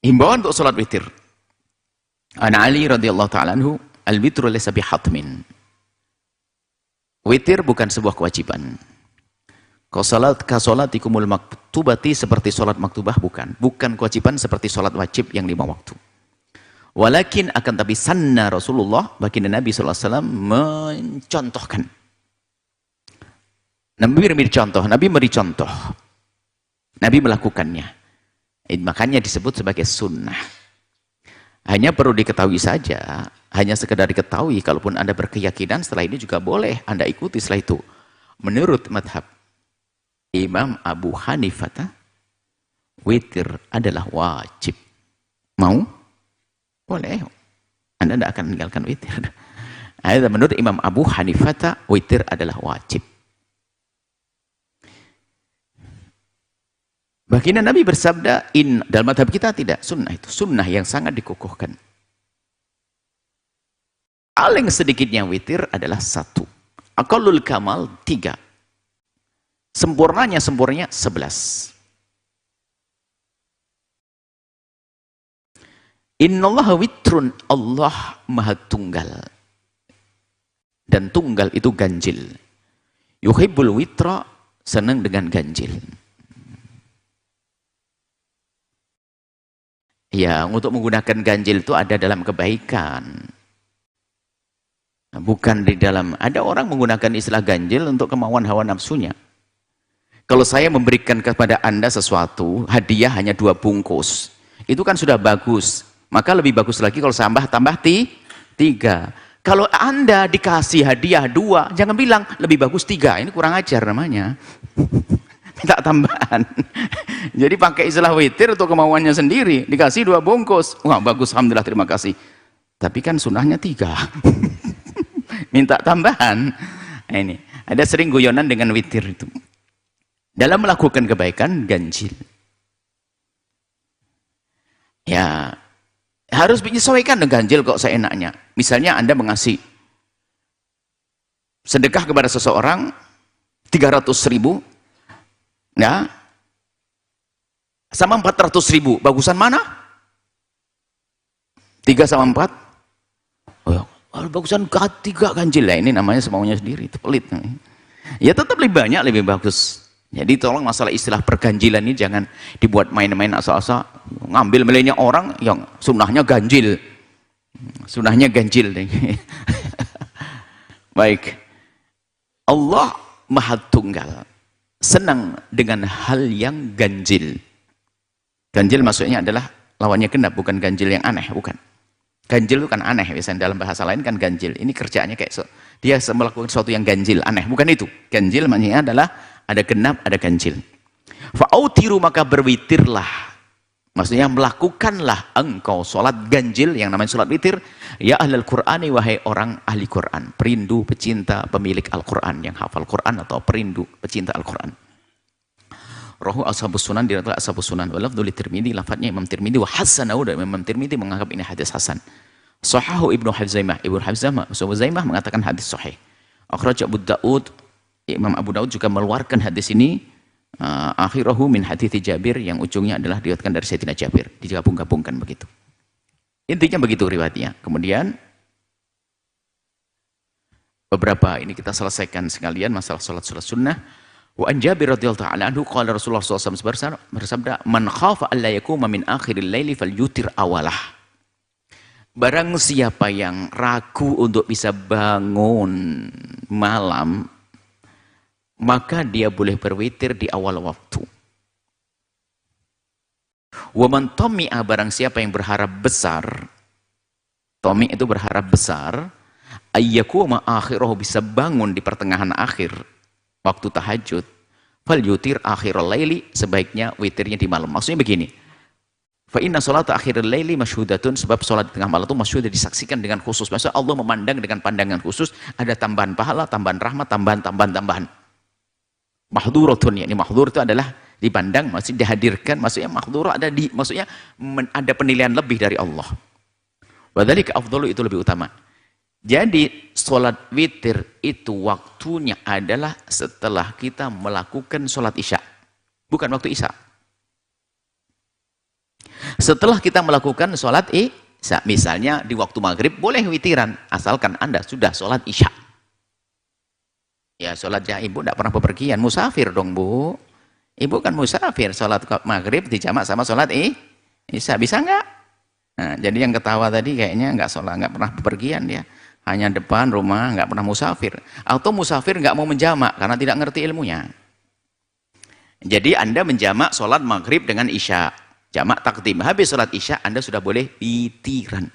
Himbauan untuk sholat witir. An Ali radhiyallahu ta'ala anhu, al-witru laysa bihatmin. Witir bukan sebuah kewajiban. Kasolatikumul maktubati, seperti sholat maktubah bukan. Bukan kewajiban seperti sholat wajib yang 5 waktu. Walakin akan tapi sanna Rasulullah, baginda Nabi SAW mencontohkan. Nabi memberi contoh. Nabi melakukannya. Makanya disebut sebagai sunnah. Hanya perlu diketahui saja, hanya sekedar diketahui, kalaupun Anda berkeyakinan setelah ini juga boleh Anda ikuti setelah itu. Menurut madhab Imam Abu Hanifah, witir adalah wajib. Mau? Boleh. Anda tidak akan meninggalkan witir. Menurut Imam Abu Hanifah, witir adalah wajib. Baginda Nabi bersabda, dalam madhab kita tidak, sunnah itu. Sunnah yang sangat dikukuhkan. Paling sedikitnya witir adalah 1. Aqallul kamal 3. Sempurnanya 11. Innallaha witrun, Allah maha tunggal. Dan tunggal itu ganjil. Yuhibbul witra, senang dengan ganjil. Ya, untuk menggunakan ganjil itu ada dalam kebaikan. Bukan di dalam, ada orang menggunakan istilah ganjil untuk kemauan hawa nafsunya. Kalau saya memberikan kepada Anda sesuatu, hadiah hanya 2 bungkus. Itu kan sudah bagus. Maka lebih bagus lagi kalau tambah 3. Kalau Anda dikasih hadiah 2, jangan bilang lebih bagus 3. Ini kurang ajar namanya. Minta tambahan. Jadi pakai istilah witir untuk kemauannya sendiri. Dikasih 2 bungkus. Wah bagus, alhamdulillah, terima kasih. Tapi kan sunnahnya 3. Minta tambahan. Nah, ini ada sering guyonan dengan witir itu. Dalam melakukan kebaikan, ganjil. Ya, harus menyesuaikan dengan ganjil kok seenaknya. Misalnya Anda mengasih sedekah kepada seseorang 300.000, ya, sama 400.000, bagusan mana? 3 sama 4? Oh, bagusan 3 ganjil lah. Ini namanya semaunya sendiri, itu pelit. Ya tetap lebih banyak, lebih bagus. Jadi tolong masalah istilah perganjilan ini jangan dibuat main-main asal-asal. Ngambil miliknya orang yang sunnahnya ganjil. Sunnahnya ganjil. Baik. Allah Maha Tunggal. Senang dengan hal yang ganjil. Ganjil maksudnya adalah lawannya genap, bukan ganjil yang aneh, bukan. Ganjil itu kan aneh, biasanya dalam bahasa lain kan ganjil. Ini kerjaannya kayak dia melakukan sesuatu yang ganjil, aneh, bukan itu. Ganjil maksudnya adalah ada genap, ada ganjil. Fa'autiru, maka berwitirlah. Maksudnya melakukanlah engkau sholat ganjil yang namanya sholat witir. Ya ahlul Qur'ani, wahai orang ahli Qur'an, perindu, pecinta, pemilik Al-Qur'an, yang hafal Qur'an atau perindu, pecinta Al-Qur'an. Rahu ashabus sunan, diriwayatkan ashabus sunan, wa lafdhu li Tirmidzi, lafadznya Imam Tirmidzi, wa hasanahu, dan Imam Tirmidzi menganggap ini hadis hasan. Sahahu Ibnu Huzaimah, mengatakan hadis sahih. Akhraj Abu Daud, Imam Abu Daud juga meluarkan hadis ini, akhirahu min hadits Jabir, yang ujungnya adalah diriwayatkan dari Sayyidina Jabir, digabung-gabungkan begitu. Intinya begitu riwayatnya. Kemudian beberapa ini kita selesaikan sekalian masalah salat sunnah. Wa an Jabir radhiyallahu ta'ala anhu qala Rasulullah SAW bersabda, man khafa alla yakuma min akhiril laili falyutir awalah. Barang siapa yang ragu untuk bisa bangun malam, maka dia boleh berwitir di awal waktu. Wa man tami'a, barang siapa yang berharap besar, tami' itu berharap besar, ayyakuma akhirahu, bisa bangun di pertengahan akhir waktu tahajud, fal yutir akhirul laili, sebaiknya witirnya di malam. Maksudnya begini, fa inna sholata akhirul laili masyhudatun, sebab sholat di tengah malam itu masyhudah, disaksikan dengan khusus. Maksudnya Allah memandang dengan pandangan khusus, ada tambahan pahala, tambahan rahmat, tambahan. Mahdhuratun, ini mahdhur itu adalah dipandang, maksudnya dihadirkan, maksudnya mahdhur maksudnya ada penilaian lebih dari Allah. Wa dzalika afdalu, itu lebih utama. Jadi sholat witir itu waktunya adalah setelah kita melakukan sholat isya, bukan waktu isya. Setelah kita melakukan sholat isya, misalnya di waktu maghrib boleh witiran, asalkan Anda sudah sholat isya. Ya sholatnya ibu tidak pernah bepergian, musafir dong bu. Ibu kan musafir, sholat maghrib dijamak sama sholat isya, bisa nggak? Nah, jadi yang ketawa tadi kayaknya nggak sholat, nggak pernah bepergian dia. Hanya depan rumah, nggak pernah musafir. Atau musafir nggak mau menjamak karena tidak ngerti ilmunya. Jadi Anda menjamak sholat maghrib dengan isya, jamak takdim. Habis sholat isya Anda sudah boleh witiran.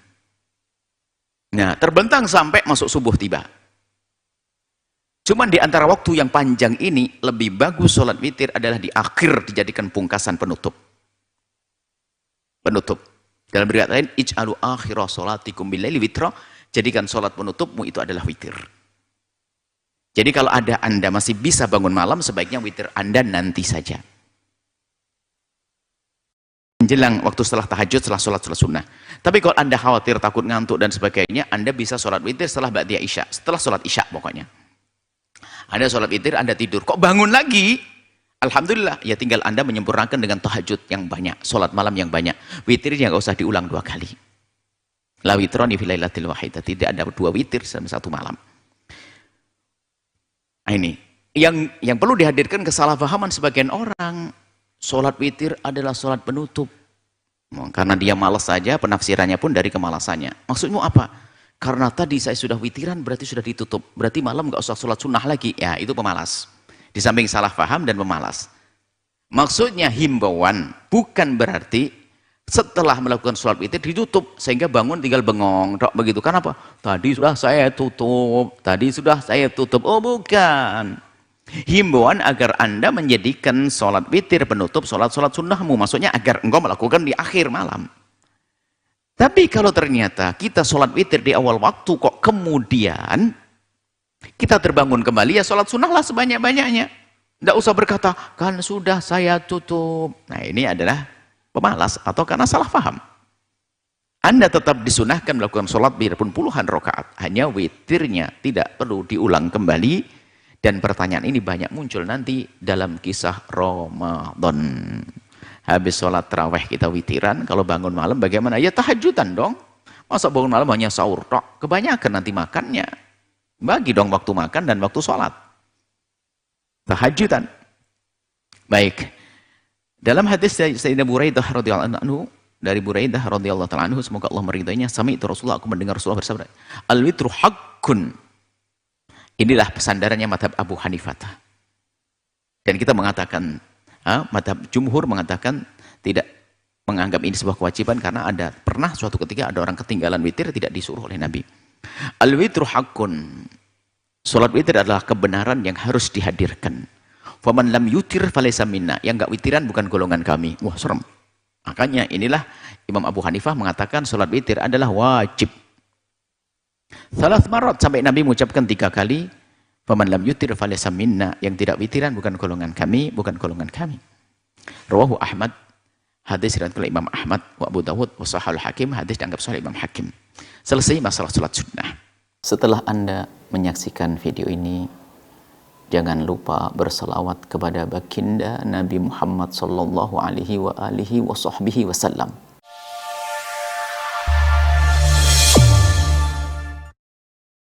Nah, terbentang sampai masuk subuh tiba. Cuman di antara waktu yang panjang ini, lebih bagus sholat witir adalah di akhir, dijadikan pungkasan penutup. Penutup. Dalam riwayat lain, ij'alu akhira sholatikum billaili witra, jadikan sholat penutupmu itu adalah witir. Jadi kalau ada Anda masih bisa bangun malam, sebaiknya witir Anda nanti saja. Menjelang waktu setelah tahajud, setelah sholat sunnah. Tapi kalau Anda khawatir, takut ngantuk dan sebagainya, Anda bisa sholat witir setelah ba'diyah isya, setelah sholat isya pokoknya. Anda sholat witir, Anda tidur, kok bangun lagi? Alhamdulillah, ya tinggal Anda menyempurnakan dengan tahajud yang banyak, sholat malam yang banyak. Witirnya nggak usah diulang 2 kali. La witroni fi lailatil wahidah, tidak ada 2 witir dalam 1 malam. Nah, ini yang perlu dihadirkan kesalahpahaman sebagian orang. Sholat witir adalah sholat penutup. Karena dia malas saja, penafsirannya pun dari kemalasannya. Maksudmu apa? Karena tadi saya sudah witiran, berarti sudah ditutup. Berarti malam nggak usah sholat sunnah lagi. Ya, itu pemalas. Di samping salah paham dan pemalas. Maksudnya himbauan, bukan berarti setelah melakukan sholat witir ditutup, sehingga bangun tinggal bengong. Begitu, kan apa? Tadi sudah saya tutup. Tadi sudah saya tutup. Oh bukan. Himbauan agar Anda menjadikan sholat witir penutup sholat-sholat sunnahmu. Maksudnya agar engkau melakukan di akhir malam. Tapi kalau ternyata kita sholat witir di awal waktu, kok kemudian kita terbangun kembali, ya sholat sunnah lah sebanyak-banyaknya. Tidak usah berkata, kan sudah saya tutup. Nah ini adalah pemalas atau karena salah paham. Anda tetap disunahkan melakukan sholat biarpun puluhan rakaat. Hanya witirnya tidak perlu diulang kembali. Dan pertanyaan ini banyak muncul nanti dalam kisah Ramadan. Habis sholat tarawih kita witiran, kalau bangun malam bagaimana? Ya tahajudan dong. Masa bangun malam hanya sahur tok? Kebanyakan nanti makannya. Bagi dong waktu makan dan waktu sholat. Tahajudan. Baik. Dalam hadis Sayyidina Buraidah radhiyallahu anhu, dari Buraidah radhiyallahu ta'ala anhu, semoga Allah meridainya, sami'tu Rasulullah, aku mendengar Rasulullah bersabda, al-witru haqqun. Inilah pesandarannya madhab Abu Hanifah. Dan kita mengatakan, madhab jumhur mengatakan tidak menganggap ini sebuah kewajiban karena ada pernah suatu ketika ada orang ketinggalan witir tidak disuruh oleh Nabi. Al-witru haqqun. Salat witir adalah kebenaran yang harus dihadirkan. Faman lam yutir falaysa minna. Yang enggak witiran bukan golongan kami. Wah, serem. Makanya inilah Imam Abu Hanifah mengatakan salat witir adalah wajib. Thalath marat, sampai Nabi mengucapkan 3 kali. Faman lam yutir falaysa minna. Yang tidak witiran bukan golongan kami, bukan golongan kami. Rawahu Ahmad, hadis riwayat oleh Imam Ahmad, wa Abu Dawud, wa Sahihul Hakim, hadis dianggap sahih Imam Hakim. Selesai masalah salat sunnah. Setelah Anda menyaksikan video ini, jangan lupa berselawat kepada baginda Nabi Muhammad sallallahu alaihi wa alihi wa sahbihi wasallam.